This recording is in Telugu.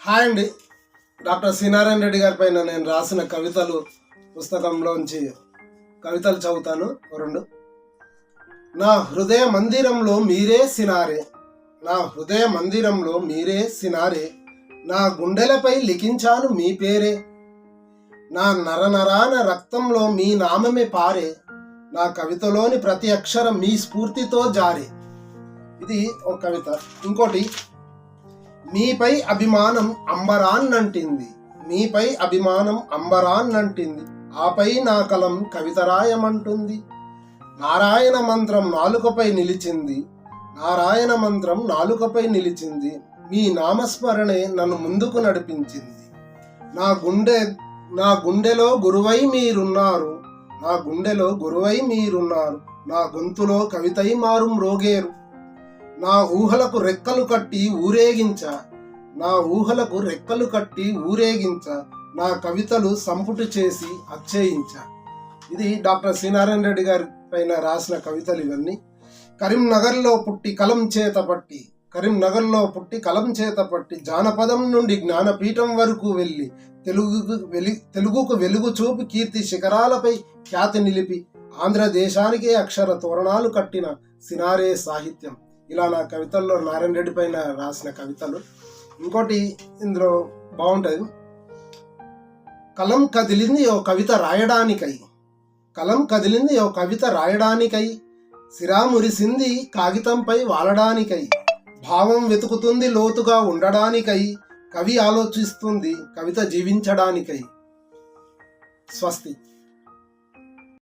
హాయ్ అండి. డాక్టర్ సి నారాయణ రెడ్డి గారి పైన నేను రాసిన కవితలు పుస్తకంలోంచి కవితలు చదువుతాను రెండు. నా హృదయ మందిరంలో మీరే సినారే, నా హృదయ మందిరంలో మీరే సినారే, నా గుండెలపై లిఖించాను మీ పేరే, నా నరనరాన రక్తంలో మీ నామమే పారే, నా కవితలోని ప్రతి అక్షరం మీ స్ఫూర్తితో జారే. ఇది ఒక కవిత. ఇంకోటి, మీపై అభిమానం అంబరాన్నంటింది, మీపై అభిమానం అంబరాన్నంటింది, ఆపై నా కలం కవిత రాయమంటుంది. నారాయణ మంత్రం నాలుకపై నిలిచింది, నారాయణ మంత్రం నాలుకపై నిలిచింది, మీ నామస్మరణే నన్ను ముందుకు నడిపించింది. నా గుండెలో గురువై మీరున్నారు, నా గుండెలో గురువై మీరున్నారు, నా గొంతులో కవితై మారు మ్రోగేరు. నా ఊహలకు రెక్కలు కట్టి ఊరేగించ, నా ఊహలకు రెక్కలు కట్టి ఊరేగించ, నా కవితలు సంపుటి చేసి అచ్చేయించ. ఇది డాక్టర్ సి నారాయణ రెడ్డి గారి పైన రాసిన కవితలు ఇవన్నీ. కరీంనగర్లో పుట్టి కలం చేతపట్టి, కరీంనగర్లో పుట్టి కలం చేతపట్టి, జానపదం నుండి జ్ఞానపీఠం వరకు వెళ్ళి తెలుగుకు వెలుగు చూపి కీర్తి శిఖరాలపై ఖ్యాతి నిలిపి ఆంధ్రదేశానికే అక్షర తోరణాలు కట్టిన సినారే సాహిత్యం. ఇలా నా కవితల్లో నారాయణ రెడ్డి పైన రాసిన కవితలు. ఇంకోటి ఇందులో బాగుంటుంది, కలం కదిలింది ఓ కవిత రాయడానికై, కలం కదిలింది ఓ కవిత రాయడానికై, సిరా మురిసింది కాగితంపై వాలడానికై, భావం వెతుకుతుంది లోతుగా ఉండడానికై, కవి ఆలోచిస్తుంది కవిత జీవించడానికై. స్వస్తి.